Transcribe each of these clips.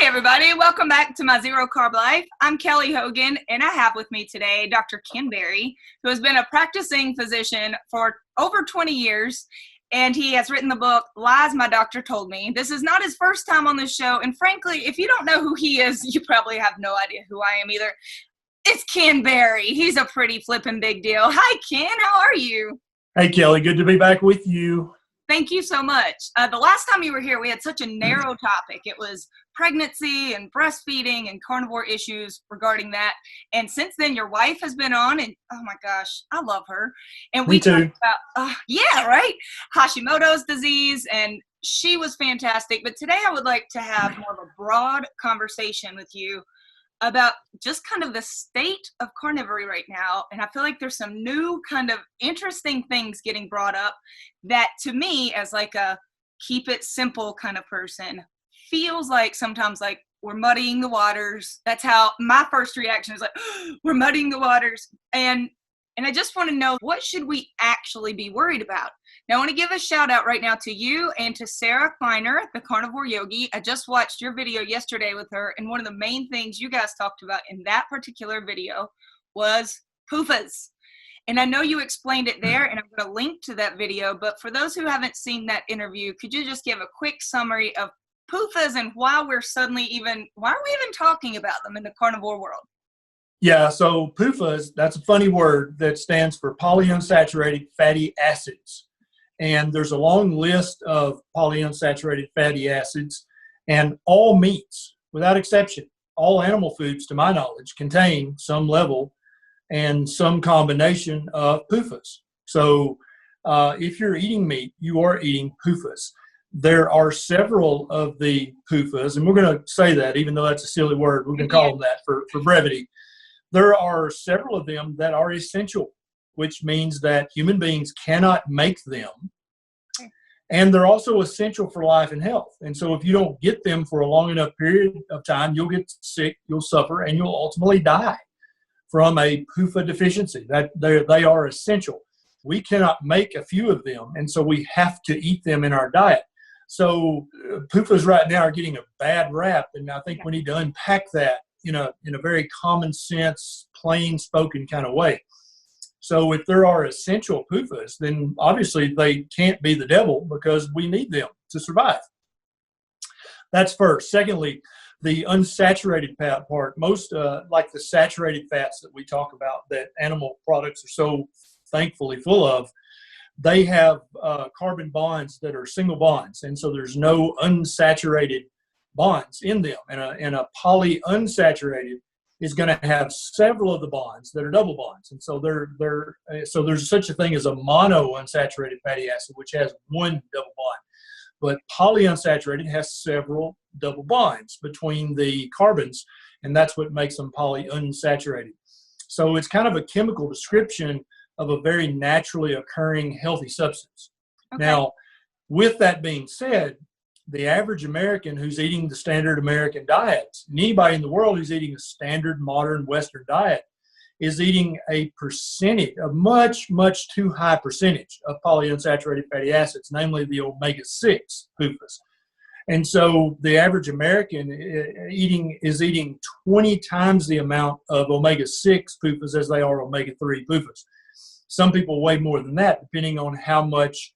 everybody. Welcome back to my Zero Carb Life. I'm Kelly Hogan, and I have with me today Dr. Ken Berry, who has been a practicing physician for over 20 years, and he has written the book, Lies My Doctor Told Me. This is not his first time on this show, and frankly, if you don't know who he is, you probably have no idea who I am either. It's Ken Berry. He's a pretty flippin' big deal. Hi, Ken. How are you? Hey, Kelly. Good to be back with you. Thank you so much. The last time you were here, we had such a narrow topic. It was pregnancy and breastfeeding and carnivore issues regarding that. And since then, your wife has been on, and oh my gosh, I love her. And we talked about, Hashimoto's disease, and she was fantastic. But today I would like to have more of a broad conversation with you about just kind of the state of carnivory right now. And I feel like there's some new kind of interesting things getting brought up that, to me, as like a keep it simple kind of person, feels like sometimes like we're muddying the waters. That's how my first reaction is, like, we're muddying the waters. And I just want to know, what should we actually be worried about? Now, I want to give a shout out right now to you and to Sarah Kleiner, the Carnivore Yogi. I just watched your video yesterday with her, and one of the main things you guys talked about in that particular video was PUFAs. And I know you explained it there, and I'm going to link to that video, but for those who haven't seen that interview, could you just give a quick summary of PUFAs and why are we even talking about them in the carnivore world? Yeah, so PUFAs, that's a funny word that stands for polyunsaturated fatty acids. And there's a long list of polyunsaturated fatty acids, and all meats, without exception, all animal foods, to my knowledge, contain some level and some combination of PUFAs. So if you're eating meat, you are eating PUFAs. There are several of the PUFAs, and we're going to say that, even though that's a silly word, we're going to call them that for brevity. There are several of them that are essential, which means that human beings cannot make them. And they're also essential for life and health. And so if you don't get them for a long enough period of time, you'll get sick, you'll suffer, and you'll ultimately die from a PUFA deficiency. They are essential. We cannot make a few of them, and so we have to eat them in our diet. So PUFAs right now are getting a bad rap, and I think we need to unpack that in a very common sense, plain spoken kind of way. So if there are essential PUFAs, then obviously they can't be the devil, because we need them to survive. That's first. Secondly, the unsaturated fat part, most like the saturated fats that we talk about that animal products are so thankfully full of, they have carbon bonds that are single bonds. And so there's no unsaturated bonds in them. And a polyunsaturated is going to have several of the bonds that are double bonds. And so so there's such a thing as a monounsaturated fatty acid, which has one double bond. But polyunsaturated has several double bonds between the carbons, and that's what makes them polyunsaturated. So it's kind of a chemical description of a very naturally occurring healthy substance. Okay. Now, with that being said, the average American who's eating the standard American diet, anybody in the world who's eating a standard modern Western diet, is eating a much, much too high percentage of polyunsaturated fatty acids, namely the omega-6 PUFAs. And so the average American is eating 20 times the amount of omega-6 PUFAs as they are omega-3 PUFAs. Some people way more than that, depending on how much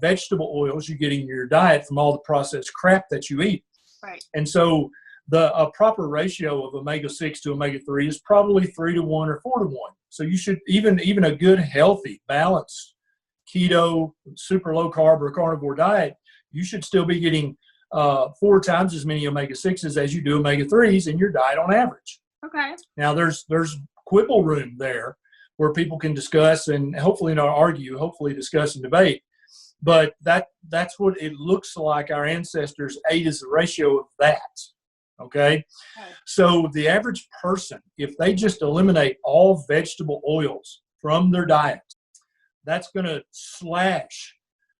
vegetable oils you get in your diet from all the processed crap that you eat. Right. And so a proper ratio of omega-6 to omega-3 is probably 3-to-1 or 4-to-1. So you should, even a good, healthy, balanced keto, super low carb or carnivore diet, you should still be getting 4 times as many omega-6s as you do omega-3s in your diet on average. Okay. Now there's quibble room there where people can discuss and hopefully not argue, hopefully discuss and debate. But that's what it looks like our ancestors ate, as a ratio of that. Okay? So the average person, if they just eliminate all vegetable oils from their diet, that's going to slash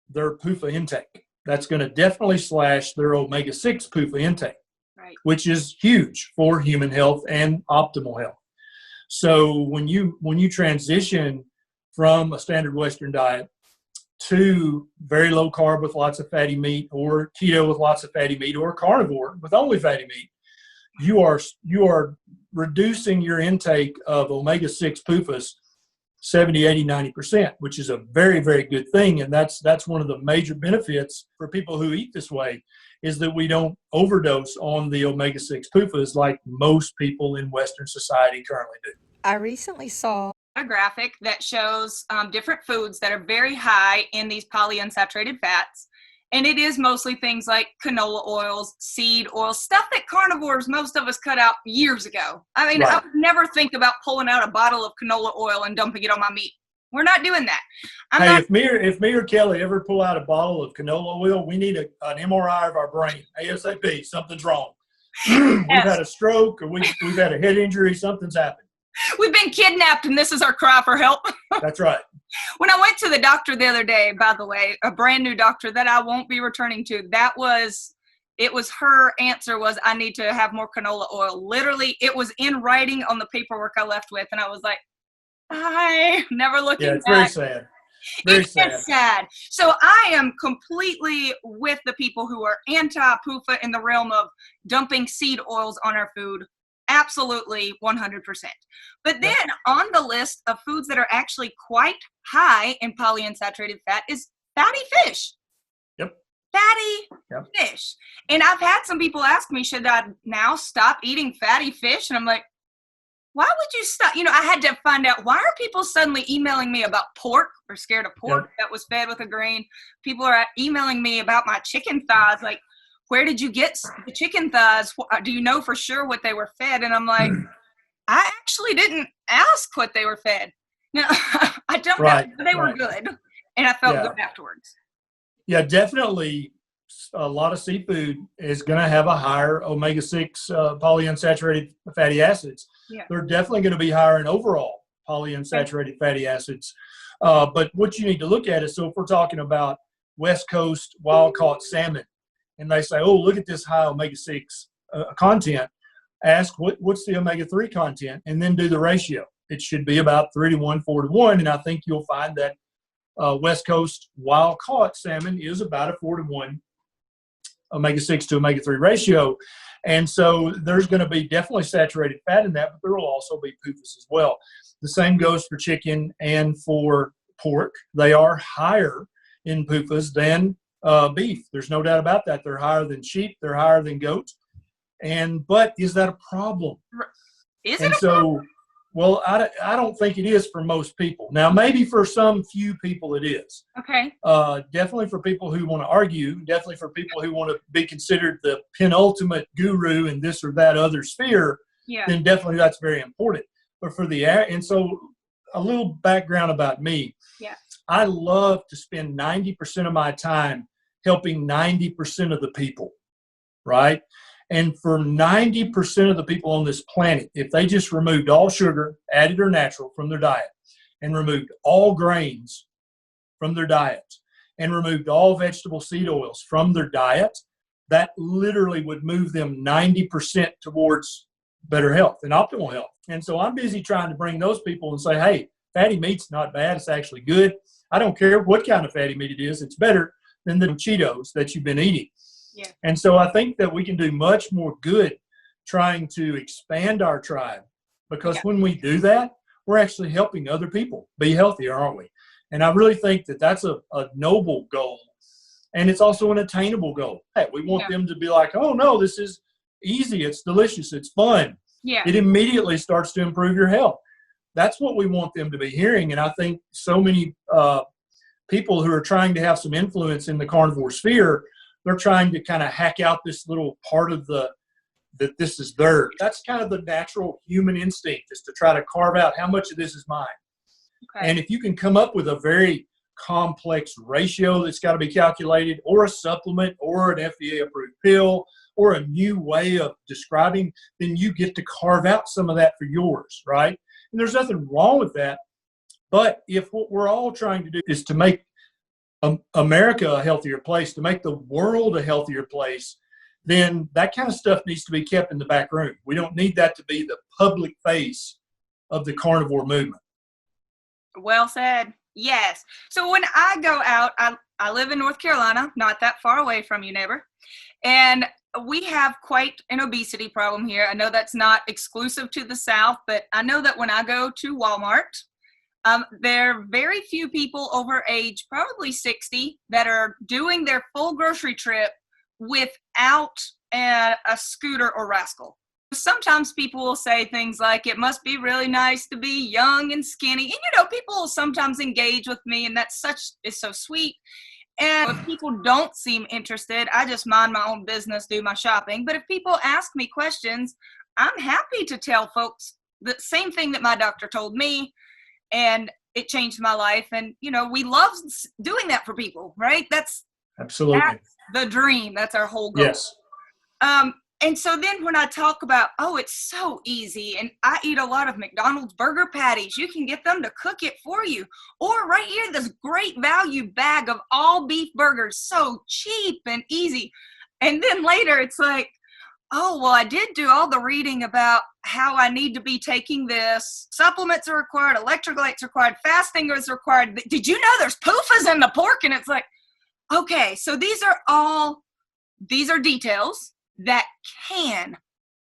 their PUFA intake. That's going to definitely slash their omega-6 PUFA intake, right, which is huge for human health and optimal health. So when you transition from a standard Western diet to very low carb with lots of fatty meat, or keto with lots of fatty meat, or carnivore with only fatty meat, you are reducing your intake of omega-6 PUFAs 70, 80, 90%, which is a very, very good thing. And that's one of the major benefits for people who eat this way, is that we don't overdose on the omega-6 PUFAs like most people in Western society currently do. I recently saw a graphic that shows different foods that are very high in these polyunsaturated fats. And it is mostly things like canola oils, seed oils, stuff that carnivores, most of us cut out years ago. I mean, Right. I would never think about pulling out a bottle of canola oil and dumping it on my meat. We're not doing that. If me or Kelly ever pull out a bottle of canola oil, we need an MRI of our brain. ASAP, something's wrong. We've had a stroke, or we've had a head injury, something's happened. We've been kidnapped, and this is our cry for help. That's right. When I went to the doctor the other day, by the way, a brand new doctor that I won't be returning to, it was her answer was, I need to have more canola oil. Literally, it was in writing on the paperwork I left with, and I was like, I never looking back. Yeah, it's very sad. Very It's sad. So I am completely with the people who are anti-PUFA in the realm of dumping seed oils on our food. Absolutely 100%. But then on the list of foods that are actually quite high in polyunsaturated fat is fatty fish. Yep. Fatty fish. And I've had some people ask me, should I now stop eating fatty fish? And I'm like, why would you stop? You know, I had to find out, why are people suddenly emailing me about pork or scared of pork that was fed with a grain? People are emailing me about my chicken thighs, like, where did you get the chicken thighs? Do you know for sure what they were fed? And I'm like, I actually didn't ask what they were fed. No, I don't know. They were good. And I felt good afterwards. Yeah, definitely a lot of seafood is going to have a higher omega-6 polyunsaturated fatty acids. Yeah. They're definitely going to be higher in overall polyunsaturated fatty acids. But what you need to look at is, so if we're talking about West Coast wild-caught salmon, and they say, oh, look at this high omega-6 content, ask what's the omega-3 content, and then do the ratio. It should be about 3 to 1, 4 to 1, and I think you'll find that West Coast wild-caught salmon is about a 4 to 1 omega-6 to omega-3 ratio. And so there's going to be definitely saturated fat in that, but there will also be PUFAs as well. The same goes for chicken and for pork. They are higher in PUFAs than beef. There's no doubt about that. They're higher than sheep. They're higher than goats. But is that a problem? Is it a problem? Well, I don't think it is for most people. Now, maybe for some few people it is. Okay. Definitely for people who want to argue, definitely for people who want to be considered the penultimate guru in this or that other sphere, then definitely that's very important. But for and so a little background about me. Yeah. I love to spend 90% of my time helping 90% of the people, right? And for 90% of the people on this planet, if they just removed all sugar, added or natural, from their diet, and removed all grains from their diet, and removed all vegetable seed oils from their diet, that literally would move them 90% towards better health and optimal health. And so I'm busy trying to bring those people and say, hey, fatty meat's not bad. It's actually good. I don't care what kind of fatty meat it is. It's better than the Cheetos that you've been eating. Yeah. And so I think that we can do much more good trying to expand our tribe, because when we do that, we're actually helping other people be healthier, aren't we? And I really think that that's a noble goal. And it's also an attainable goal. Hey, we want them to be like, oh, no, this is easy. It's delicious. It's fun. Yeah. It immediately starts to improve your health. That's what we want them to be hearing. And I think so many people who are trying to have some influence in the carnivore sphere, they're trying to kind of hack out this little part of that this is theirs. That's kind of the natural human instinct, is to try to carve out how much of this is mine. Okay. And if you can come up with a very complex ratio that's got to be calculated, or a supplement, or an FDA-approved pill, or a new way of describing, then you get to carve out some of that for yours, right? And there's nothing wrong with that. But if what we're all trying to do is to make America a healthier place, to make the world a healthier place, then that kind of stuff needs to be kept in the back room. We don't need that to be the public face of the carnivore movement. Well said. Yes. So when I go out, I live in North Carolina, not that far away from you, neighbor. And we have quite an obesity problem here. I know that's not exclusive to the South, but I know that when I go to Walmart, there are very few people over age, probably 60, that are doing their full grocery trip without a scooter or rascal. Sometimes people will say things like, it must be really nice to be young and skinny. And, you know, people will sometimes engage with me, and that's is so sweet. And if people don't seem interested, I just mind my own business, do my shopping. But if people ask me questions, I'm happy to tell folks the same thing that my doctor told me, and it changed my life. And, you know, we love doing that for people, right? That's the dream. That's our whole goal. Yes. And so then when I talk about, oh, it's so easy, and I eat a lot of McDonald's burger patties, you can get them to cook it for you. Or right here, this great value bag of all beef burgers, so cheap and easy. And then later it's like, oh, well, I did do all the reading about how I need to be taking this. Supplements are required, electrolytes are required, fasting is required. Did you know there's PUFAs in the pork? And it's like, okay, so these are details that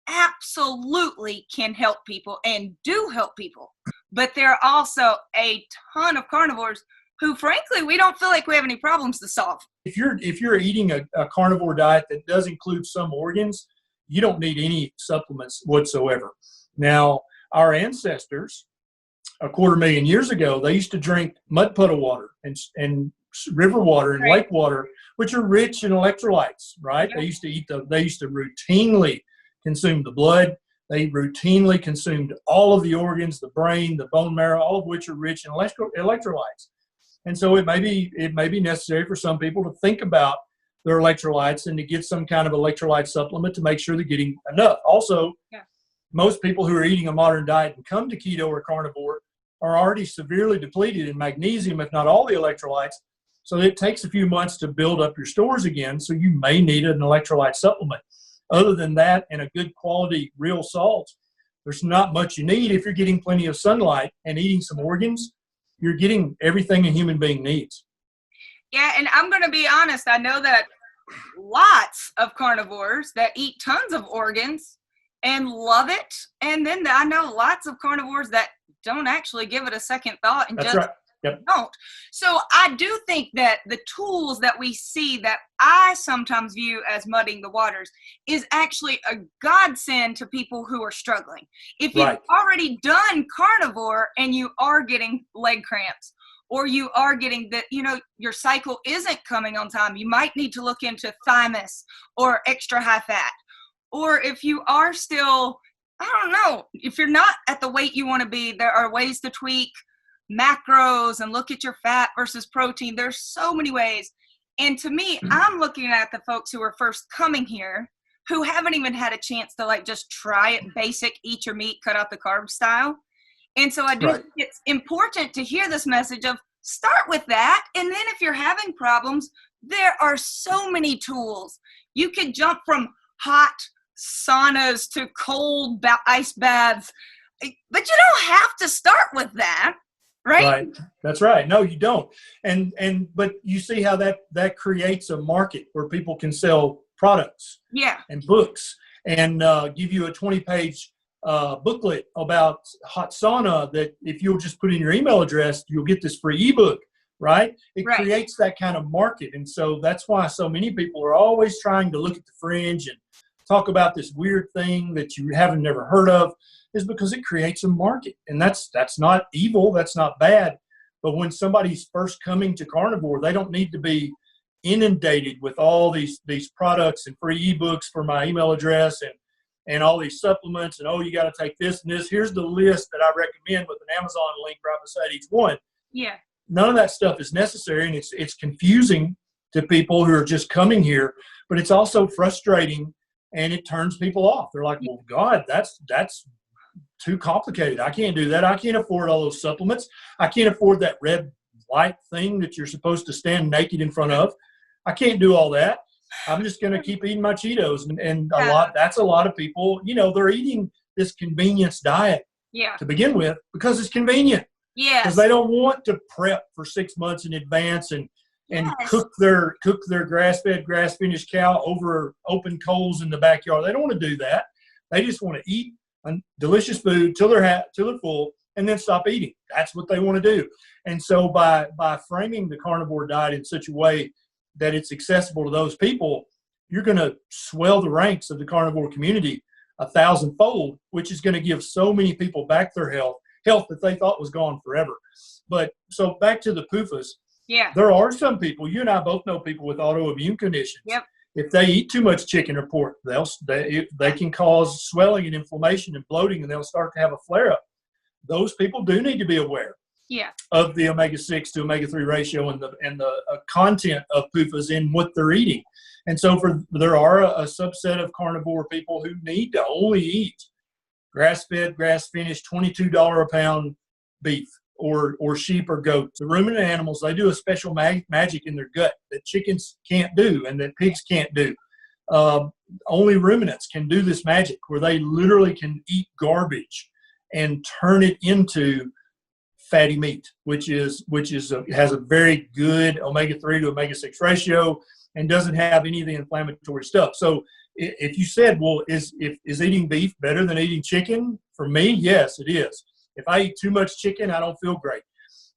absolutely can help people and do help people. But there are also a ton of carnivores who, frankly, we don't feel like we have any problems to solve. If you're eating a carnivore diet that does include some organs, you don't need any supplements whatsoever. Now, our ancestors, 250,000 years ago, they used to drink mud puddle water and river water and lake water, which are rich in electrolytes, right? Yeah. They used to routinely consume the blood. They routinely consumed all of the organs, the brain, the bone marrow, all of which are rich in electrolytes. And so it may be necessary for some people to think about their electrolytes and to get some kind of electrolyte supplement to make sure they're getting enough. Also, most people who are eating a modern diet and come to keto or carnivore are already severely depleted in magnesium, if not all the electrolytes. So it takes a few months to build up your stores again. So you may need an electrolyte supplement. Other than that, and a good quality real salt, there's not much you need. If you're getting plenty of sunlight and eating some organs, you're getting everything a human being needs. Yeah, and I'm going to be honest. I know that lots of carnivores that eat tons of organs and love it. And then I know lots of carnivores that don't actually give it a second thought and don't. So I do think that the tools that we see that I sometimes view as muddying the waters is actually a godsend to people who are struggling. If you've already done carnivore and you are getting leg cramps, or you are getting that, you know, your cycle isn't coming on time, you might need to look into thymus or extra high fat. Or if you are still, I don't know, if you're not at the weight you want to be, there are ways to tweak macros and look at your fat versus protein. There's so many ways. And to me, I'm looking at the folks who are first coming here who haven't even had a chance to like just try it basic, eat your meat, cut out the carb style. And so I do think it's important to hear this message of start with that. And then if you're having problems, there are so many tools. You could jump from hot saunas to cold ice baths, but you don't have to start with that. Right. That's right. No, you don't. But you see how that creates a market where people can sell products and books and give you a 20-page booklet about hot sauna that if you'll just put in your email address, you'll get this free ebook, right? It creates that kind of market. And so that's why so many people are always trying to look at the fringe and talk about this weird thing that you haven't never heard of, is because it creates a market. And that's not evil. That's not bad. But when somebody's first coming to carnivore, they don't need to be inundated with all these products and free ebooks for my email address and all these supplements and, oh, you got to take this and this. Here's the list that I recommend with an Amazon link right beside each one. Yeah. None of that stuff is necessary, and it's confusing to people who are just coming here, but it's also frustrating, and it turns people off. They're like, well, God, that's too complicated. I can't do that. I can't afford all those supplements. I can't afford that red light thing that you're supposed to stand naked in front of. I can't do all that. I'm just going to keep eating my Cheetos. And that's a lot of people, you know, they're eating this convenience diet to begin with because it's convenient. because Yes. they don't want to prep for 6 months in advance and Yes. cook their grass-fed, grass-finished cow over open coals in the backyard. They don't want to do that. They just want to eat delicious food till they're full and then stop eating. That's what they want to do. And so by framing the carnivore diet in such a way that it's accessible to those people, you're going to swell the ranks of the carnivore community 1,000-fold, which is going to give so many people back their health that they thought was gone forever. But so back to the PUFAs. Yeah. There are some people, you and I both know people with autoimmune conditions. Yep. If they eat too much chicken or pork, they can cause swelling and inflammation and bloating, and they'll start to have a flare-up. Those people do need to be aware of the omega-6 to omega-3 ratio and the content of PUFAs in what they're eating. And so there are a subset of carnivore people who need to only eat grass-fed, grass-finished, $22 a pound beef or sheep or goats. The ruminant animals, they do a special magic in their gut that chickens can't do and that pigs can't do. Only ruminants can do this magic where they literally can eat garbage and turn it into fatty meat, which has a very good omega-3 to omega-6 ratio and doesn't have any of the inflammatory stuff. So if you said, well, is eating beef better than eating chicken? For me, yes, it is. If I eat too much chicken, I don't feel great.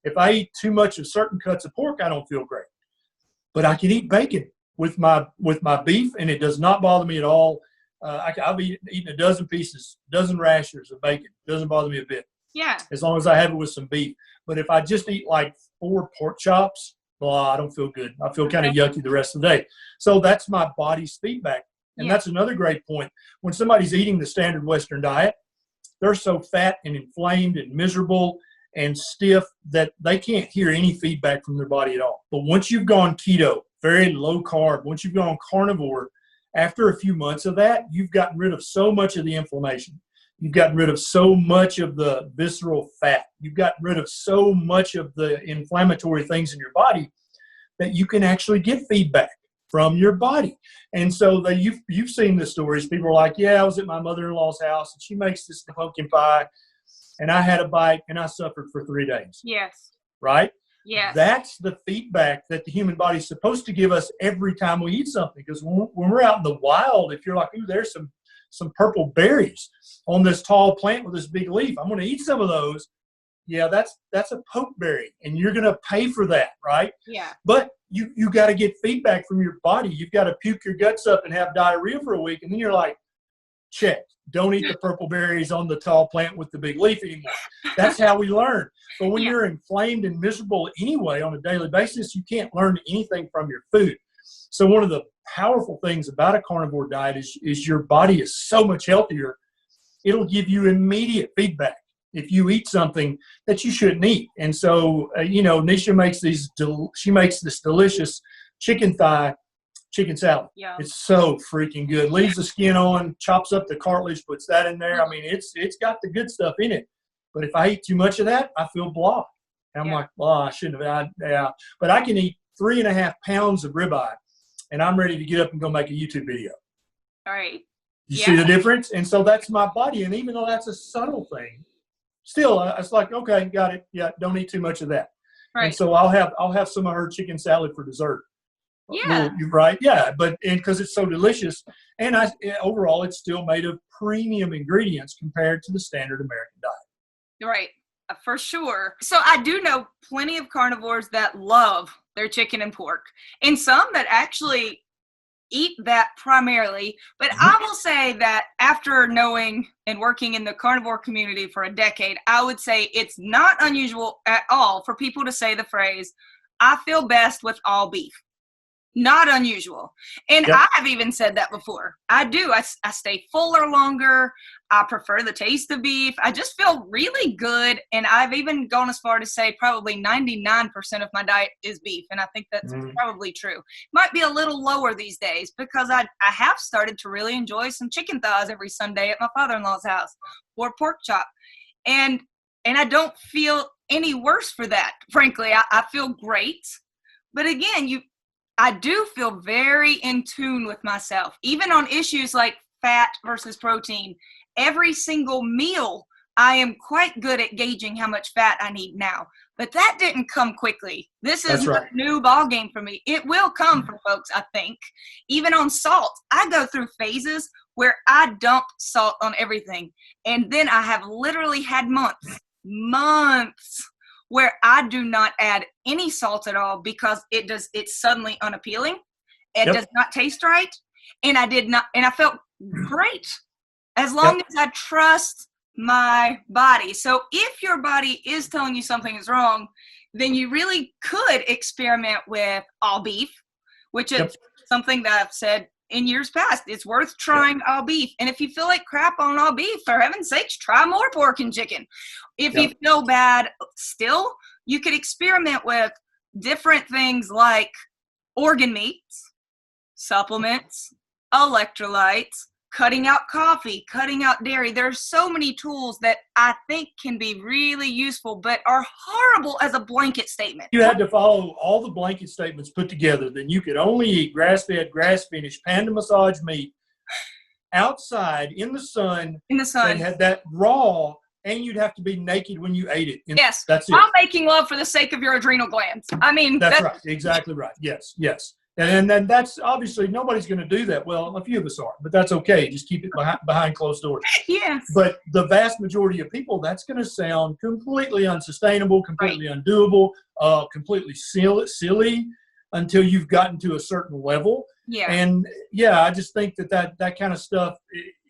If I eat too much of certain cuts of pork, I don't feel great. But I can eat bacon with my beef, and it does not bother me at all. I've eaten a dozen rashers of bacon. It doesn't bother me a bit. Yeah. As long as I have it with some beef. But if I just eat like 4 pork chops, I don't feel good. I feel kind of yucky the rest of the day. So that's my body's feedback. And that's another great point. When somebody's eating the standard Western diet, they're so fat and inflamed and miserable and stiff that they can't hear any feedback from their body at all. But once you've gone keto, very low carb, once you've gone carnivore, after a few months of that, you've gotten rid of so much of the inflammation. You've gotten rid of so much of the visceral fat. You've gotten rid of so much of the inflammatory things in your body that you can actually get feedback from your body. And so you've seen the stories. People are like, yeah, I was at my mother-in-law's house and she makes this pumpkin pie and I had a bite and I suffered for 3 days. Yes. Right? Yes. That's the feedback that the human body is supposed to give us every time we eat something. Because when we're out in the wild, if you're like, ooh, there's some purple berries on this tall plant with this big leaf, I'm going to eat some of those. Yeah, that's a pokeberry, and you're going to pay for that, right? Yeah. But you got to get feedback from your body. You've got to puke your guts up and have diarrhea for a week, and then you're like, check. Don't eat the purple berries on the tall plant with the big leaf anymore. That's how we learn. But when you're inflamed and miserable anyway on a daily basis, you can't learn anything from your food. So one of the powerful things about a carnivore diet is your body is so much healthier. It'll give you immediate feedback if you eat something that you shouldn't eat. And so, Neisha makes this delicious chicken thigh chicken salad. Yeah. It's so freaking good. Leaves the skin on, chops up the cartilage, puts that in there. I mean, it's got the good stuff in it. But if I eat too much of that, I feel blah. And I'm like, I shouldn't have. But I can eat 3.5 pounds of ribeye, and I'm ready to get up and go make a YouTube video. All right. You see the difference? And so that's my body. And even though that's a subtle thing, still, it's like, okay, got it. Yeah, don't eat too much of that. Right. And so I'll have some of her chicken salad for dessert. Yeah. You're right. Yeah, but because it's so delicious, and overall, it's still made of premium ingredients compared to the standard American diet. Right. For sure. So I do know plenty of carnivores that love their chicken and pork, and some that actually eat that primarily. But I will say that after knowing and working in the carnivore community for a decade, I would say it's not unusual at all for people to say the phrase, I feel best with all beef. Not unusual. And I have even said that before. I do. I stay fuller longer. I prefer the taste of beef. I just feel really good. And I've even gone as far to say probably 99% of my diet is beef. And I think that's probably true. Might be a little lower these days because I have started to really enjoy some chicken thighs every Sunday at my father-in-law's house or pork chop. And I don't feel any worse for that. Frankly, I feel great. But again, I do feel very in tune with myself, even on issues like fat versus protein. Every single meal I am quite good at gauging how much fat I need now. But that didn't come quickly. This is a new ball game for me. It will come for folks, I think. Even on salt, I go through phases where I dump salt on everything. And then I have literally had months where I do not add any salt at all because it's suddenly unappealing. It does not taste right. And I felt great as long as I trust my body. So if your body is telling you something is wrong, then you really could experiment with all beef, which is something that I've said in years past. It's worth trying all beef. And if you feel like crap on all beef, for heaven's sakes, try more pork and chicken. If you feel bad still, you could experiment with different things like organ meats, supplements, electrolytes, cutting out coffee, cutting out dairy. There's so many tools that I think can be really useful, but are horrible as a blanket statement. You had to follow all the blanket statements put together. Then you could only eat grass-fed, grass-finished, panda massage meat outside in the sun. In the sun. They had that raw, and you'd have to be naked when you ate it. Yes. That's it. While making love for the sake of your adrenal glands. I mean, that's right. Exactly right. Yes. And then that's obviously nobody's going to do that. Well, a few of us are, but that's okay. Just keep it behind closed doors. Yes. But the vast majority of people, that's going to sound completely unsustainable, completely undoable, completely silly until you've gotten to a certain level. Yeah. And I just think that kind of stuff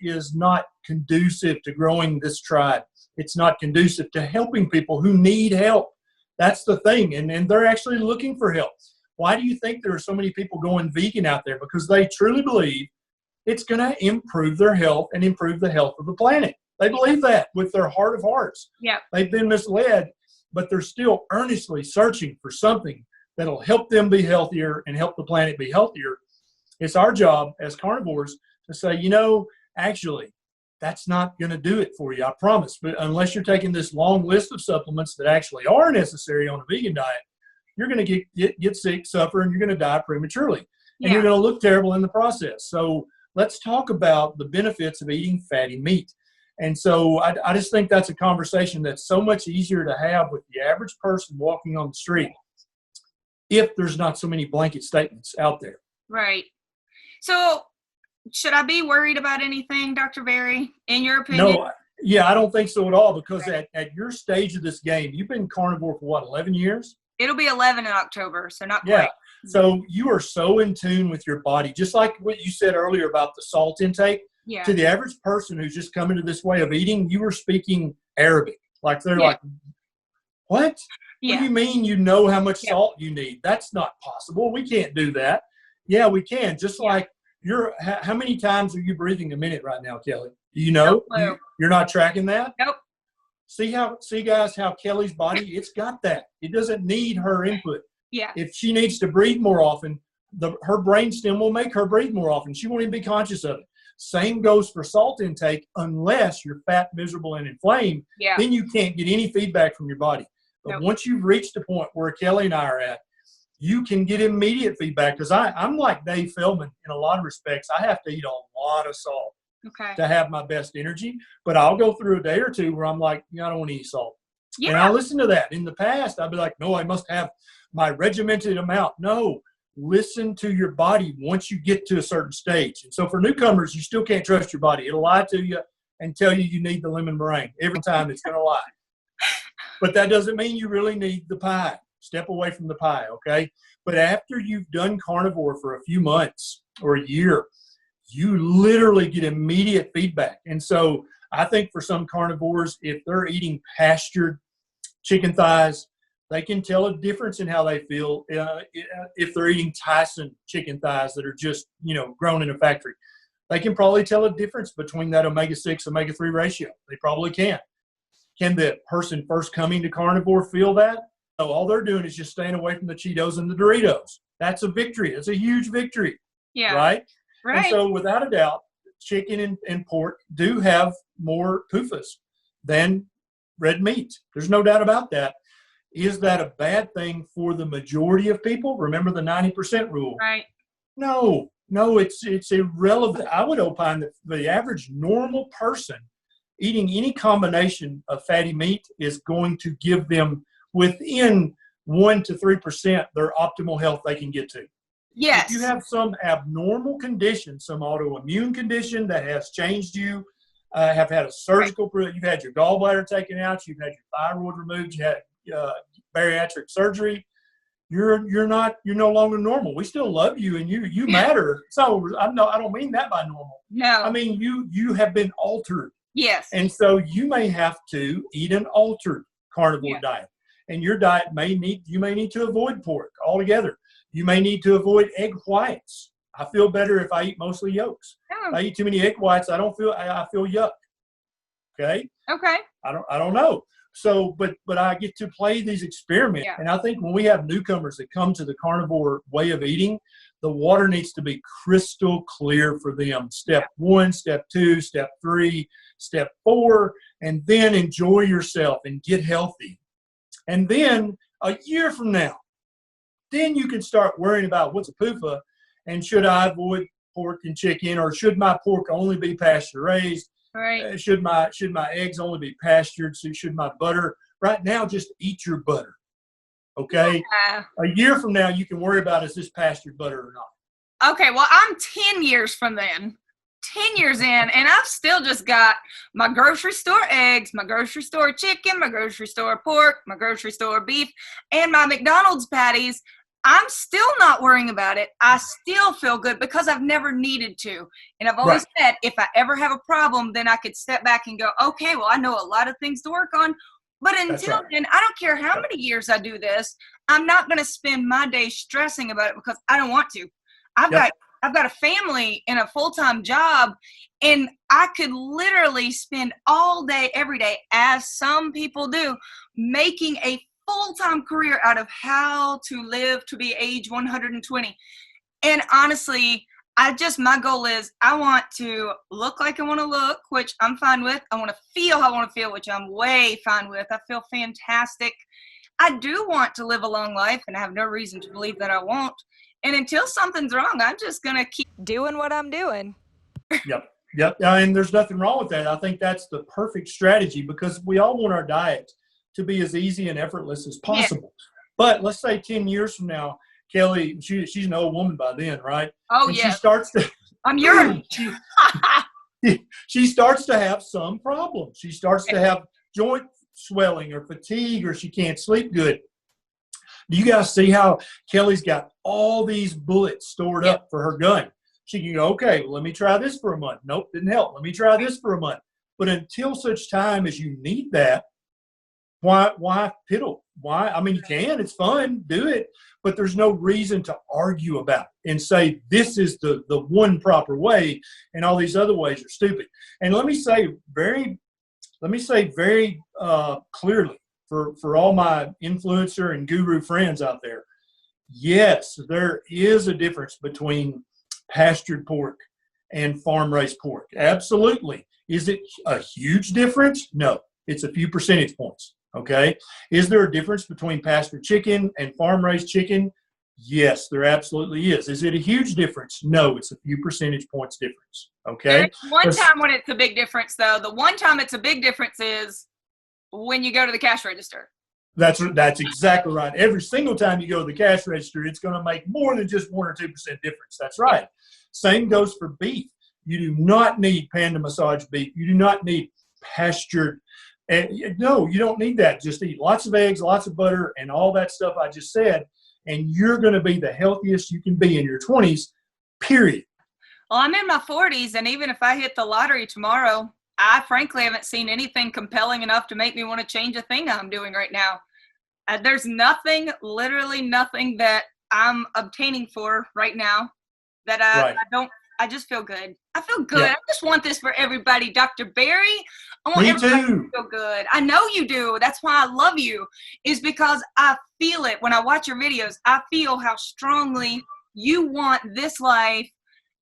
is not conducive to growing this tribe. It's not conducive to helping people who need help. That's the thing. And they're actually looking for help. Why do you think there are so many people going vegan out there? Because they truly believe it's going to improve their health and improve the health of the planet. They believe that with their heart of hearts. Yeah. They've been misled, but they're still earnestly searching for something that'll help them be healthier and help the planet be healthier. It's our job as carnivores to say, actually, that's not going to do it for you, I promise. But unless you're taking this long list of supplements that actually are necessary on a vegan diet, you're going to get sick, suffer, and you're going to die prematurely. And you're going to look terrible in the process. So let's talk about the benefits of eating fatty meat. And so I just think that's a conversation that's so much easier to have with the average person walking on the street if there's not so many blanket statements out there. Right. So should I be worried about anything, Dr. Berry, in your opinion? No, I don't think so at all, because at your stage of this game, you've been carnivore for what, 11 years? It'll be 11 in October, so not quite. Yeah. So you are so in tune with your body, just like what you said earlier about the salt intake. Yeah. To the average person who's just coming to this way of eating, you were speaking Arabic. Like they're like, what? Yeah. What do you mean you know how much salt you need? That's not possible. We can't do that. Yeah, we can. Just like how many times are you breathing a minute right now, Kelly? Do you know? You're not tracking that? Nope. See guys, how Kelly's body, it's got that. It doesn't need her input. Yeah. If she needs to breathe more often, her brainstem will make her breathe more often. She won't even be conscious of it. Same goes for salt intake. Unless you're fat, miserable, and inflamed, then you can't get any feedback from your body. But once you've reached the point where Kelly and I are at, you can get immediate feedback. Because I'm like Dave Feldman in a lot of respects. I have to eat a lot of salt to have my best energy. But I'll go through a day or two where I'm like, I don't want to eat salt. Yeah. And I listen to that. In the past, I'd be like, no, I must have my regimented amount. No, listen to your body once you get to a certain stage. And so for newcomers, you still can't trust your body. It'll lie to you and tell you need the lemon meringue. Every time it's going to lie. But that doesn't mean you really need the pie. Step away from the pie, okay? But after you've done carnivore for a few months or a year, you literally get immediate feedback. And so I think for some carnivores, if they're eating pastured chicken thighs, they can tell a difference in how they feel if they're eating Tyson chicken thighs that are just, grown in a factory. They can probably tell a difference between that omega-6, omega-3 ratio. They probably can. Can the person first coming to carnivore feel that? No, all they're doing is just staying away from the Cheetos and the Doritos. That's a victory. It's a huge victory. Yeah. Right? And so without a doubt, chicken and pork do have more PUFAs than red meat. There's no doubt about that. Is that a bad thing for the majority of people? Remember the 90% rule. Right. No, it's irrelevant. I would opine that the average normal person eating any combination of fatty meat is going to give them within 1 to 3% their optimal health they can get to. Yes. If you have some abnormal condition, some autoimmune condition that has changed you, have had a surgical, you've had your gallbladder taken out, you've had your thyroid removed, you had bariatric surgery, you're no longer normal. We still love you and you matter. So I don't mean that by normal. No. I mean you have been altered. Yes. And so you may have to eat an altered carnivore diet. And your diet you may need to avoid pork altogether. You may need to avoid egg whites. I feel better if I eat mostly yolks. If I eat too many egg whites, I feel yuck. Okay? Okay. I don't know. So, but I get to play these experiments. Yeah. And I think when we have newcomers that come to the carnivore way of eating, the water needs to be crystal clear for them. Step 1, step 2, step 3, step 4, and then enjoy yourself and get healthy. And then a year from now, then you can start worrying about what's a PUFA and should I avoid pork and chicken, or should my pork only be pasture raised? Right. Should my eggs only be pastured? So should my butter? Right now, just eat your butter. Okay. Yeah. A year from now, you can worry about is this pastured butter or not. Okay. Well, I'm 10 years from then. 10 years in, and I've still just got my grocery store eggs, my grocery store chicken, my grocery store pork, my grocery store beef, and my McDonald's patties. I'm still not worrying about it. I still feel good because I've never needed to. And I've always said if I ever have a problem, then I could step back and go, okay, well, I know a lot of things to work on. But until then, I don't care how many years I do this, I'm not going to spend my day stressing about it because I don't want to. I've got a family and a full-time job, and I could literally spend all day, every day, as some people do, making a full-time career out of how to live to be age 120. And honestly, my goal is I want to look like I want to look, which I'm fine with. I want to feel how I want to feel, which I'm way fine with. I feel fantastic. I do want to live a long life, and I have no reason to believe that I won't. And until something's wrong, I'm just going to keep doing what I'm doing. Yep. And there's nothing wrong with that. I think that's the perfect strategy because we all want our diet to be as easy and effortless as possible. Yeah. But let's say 10 years from now, Kelly, she's an old woman by then, right? Oh, and yeah. She starts to I'm your she starts to have some problems. She starts to have joint swelling or fatigue, or she can't sleep good. Do you guys see how Kelly's got all these bullets stored up for her gun? She can go, okay, well, let me try this for a month. Nope, didn't help. Let me try this for a month. But until such time as you need that, why piddle? Why? I mean, you can. It's fun. Do it. But there's no reason to argue about it and say this is the one proper way and all these other ways are stupid. And let me say very clearly, for all my influencer and guru friends out there, yes, there is a difference between pastured pork and farm-raised pork. Absolutely. Is it a huge difference? No. It's a few percentage points, okay? Is there a difference between pastured chicken and farm-raised chicken? Yes, there absolutely is. Is it a huge difference? No, it's a few percentage points difference, okay? There's one time when it's a big difference, though. The one time it's a big difference is when you go to the cash register. That's exactly right. Every single time you go to the cash register, it's going to make more than just 1 or 2% difference. That's right. Same goes for beef. You do not need panda massage beef. You do not need pastured. No, you don't need that. Just eat lots of eggs, lots of butter, and all that stuff I just said, and you're going to be the healthiest you can be in your 20s, period. Well, I'm in my 40s, and even if I hit the lottery tomorrow, I frankly haven't seen anything compelling enough to make me want to change a thing I'm doing right now. There's nothing, literally nothing that I'm obtaining for right now that I just feel good. I feel good. Yeah. I just want this for everybody. Dr. Barry, I want everybody to feel good. I know you do. That's why I love you, is because I feel it. When I watch your videos, I feel how strongly you want this life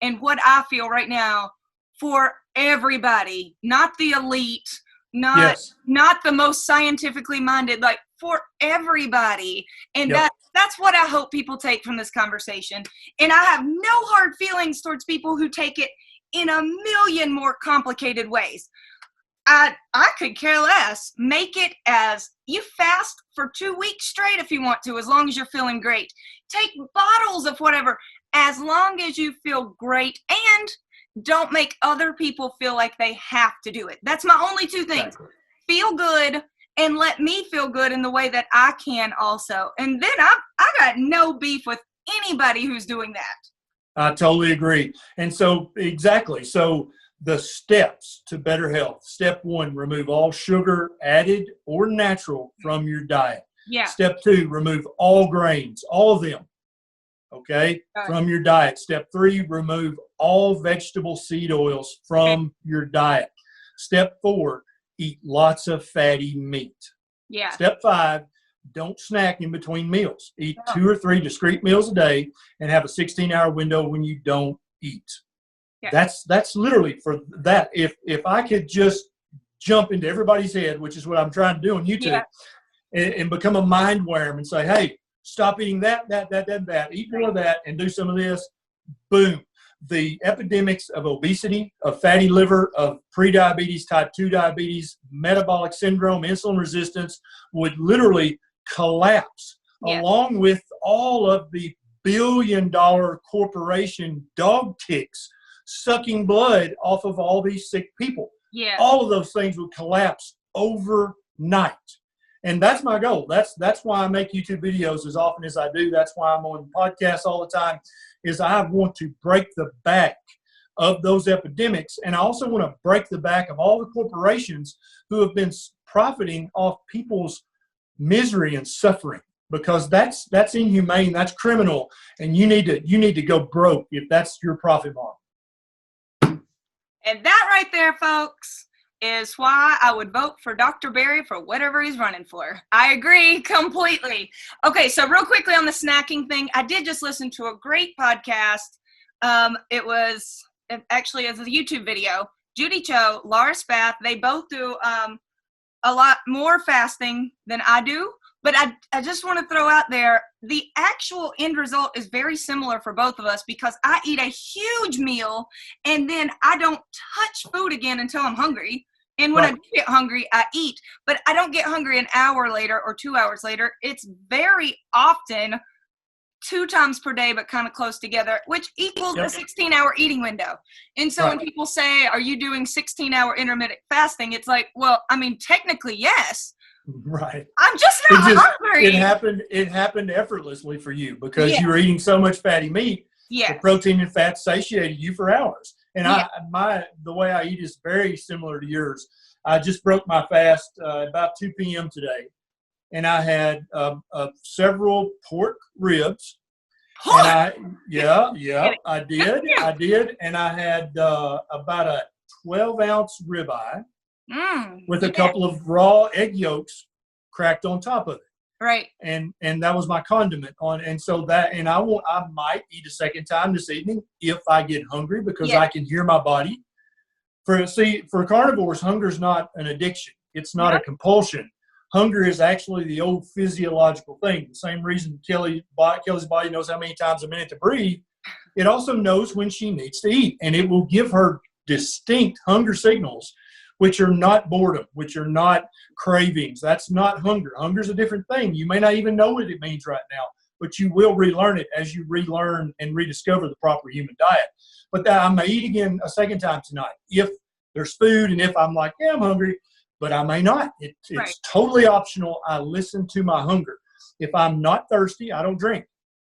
and what I feel right now for everybody, not the elite, not the most scientifically minded, like for everybody. And that's what I hope people take from this conversation. And I have no hard feelings towards people who take it in a million more complicated ways. I could care less. Make it as you fast for 2 weeks straight if you want to, as long as you're feeling great. Take bottles of whatever, as long as you feel great, and don't make other people feel like they have to do it. That's my only two things. Exactly. Feel good and let me feel good in the way that I can also. And then I got no beef with anybody who's doing that. I totally agree. And so, exactly. So the steps to better health. Step 1, remove all sugar, added or natural, from your diet. Yeah. Step 2, remove all grains, all of them, okay, from your diet. Step 3, remove all vegetable seed oils from your diet. Step 4, eat lots of fatty meat. Yeah. Step 5, don't snack in between meals. Eat 2 or 3 discrete meals a day and have a 16-hour window when you don't eat. Yeah. That's literally for that. If I could just jump into everybody's head, which is what I'm trying to do on YouTube, and become a mind worm and say, hey, stop eating that, eat more of that, and do some of this, boom. The epidemics of obesity, of fatty liver, of prediabetes, type 2 diabetes, metabolic syndrome, insulin resistance would literally collapse, along with all of the billion-dollar corporation dog ticks sucking blood off of all these sick people. Yeah. All of those things would collapse overnight. And that's my goal. That's why I make YouTube videos as often as I do. That's why I'm on podcasts all the time, is I want to break the back of those epidemics. And I also want to break the back of all the corporations who have been profiting off people's misery and suffering, because that's inhumane, that's criminal, and you need to go broke if that's your profit model. And that right there, folks, is why I would vote for Dr. Berry for whatever he's running for. I agree completely. Okay, so real quickly on the snacking thing, I did just listen to a great podcast. It was actually as a YouTube video. Judy Cho, Laura Spath, they both do a lot more fasting than I do. But I just want to throw out there, the actual end result is very similar for both of us, because I eat a huge meal and then I don't touch food again until I'm hungry. And when I do get hungry, I eat. But I don't get hungry an hour later or 2 hours later. It's very often 2 times per day, but kind of close together, which equals a 16-hour eating window. And so when people say, are you doing 16-hour intermittent fasting? It's like, well, I mean, technically, yes. Right. I'm just not hungry. It happened effortlessly for you because you were eating so much fatty meat. Yeah. The protein and fat satiated you for hours. And the way I eat is very similar to yours. I just broke my fast about 2 p.m. today, and I had several pork ribs. Pork? And I did, and I had about a 12-ounce ribeye. With a couple of raw egg yolks cracked on top of it. Right. And that was my condiment on. And so I might eat a second time this evening if I get hungry, because I can hear my body. For carnivores, hunger is not an addiction. It's not a compulsion. Hunger is actually the old physiological thing. The same reason Kelly's body knows how many times a minute to breathe. It also knows when she needs to eat, and it will give her distinct hunger signals, which are not boredom, which are not cravings. That's not hunger. Hunger is a different thing. You may not even know what it means right now, but you will relearn it as you relearn and rediscover the proper human diet. But I may eat again a second time tonight if there's food, and if I'm like, I'm hungry, but I may not. It's totally optional. I listen to my hunger. If I'm not thirsty, I don't drink.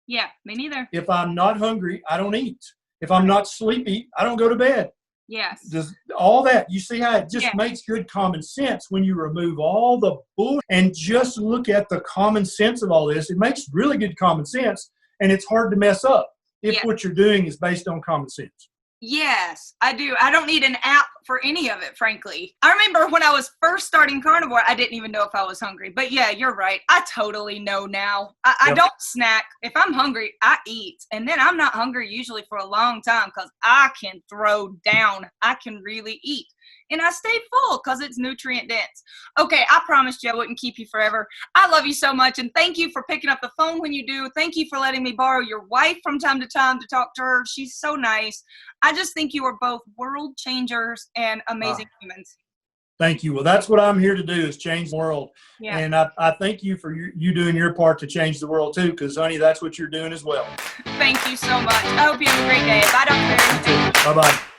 Yeah, me neither. If I'm not hungry, I don't eat. If I'm not sleepy, I don't go to bed. Yes. All that. You see how it just makes good common sense when you remove all the bull and just look at the common sense of all this. It makes really good common sense, and it's hard to mess up if what you're doing is based on common sense. Yes, I do. I don't need an app for any of it, frankly. I remember when I was first starting carnivore, I didn't even know if I was hungry. But yeah, you're right. I totally know now. I don't snack. If I'm hungry, I eat. And then I'm not hungry usually for a long time because I can throw down. I can really eat. And I stayed full because it's nutrient dense. Okay, I promised you I wouldn't keep you forever. I love you so much, and thank you for picking up the phone when you do. Thank you for letting me borrow your wife from time to time to talk to her. She's so nice. I just think you are both world changers and amazing humans. Thank you. Well, that's what I'm here to do, is change the world. Yeah. And I thank you for you doing your part to change the world too, because honey, that's what you're doing as well. Thank you so much. I hope you have a great day. Bye, Dr. Barry. Bye-bye.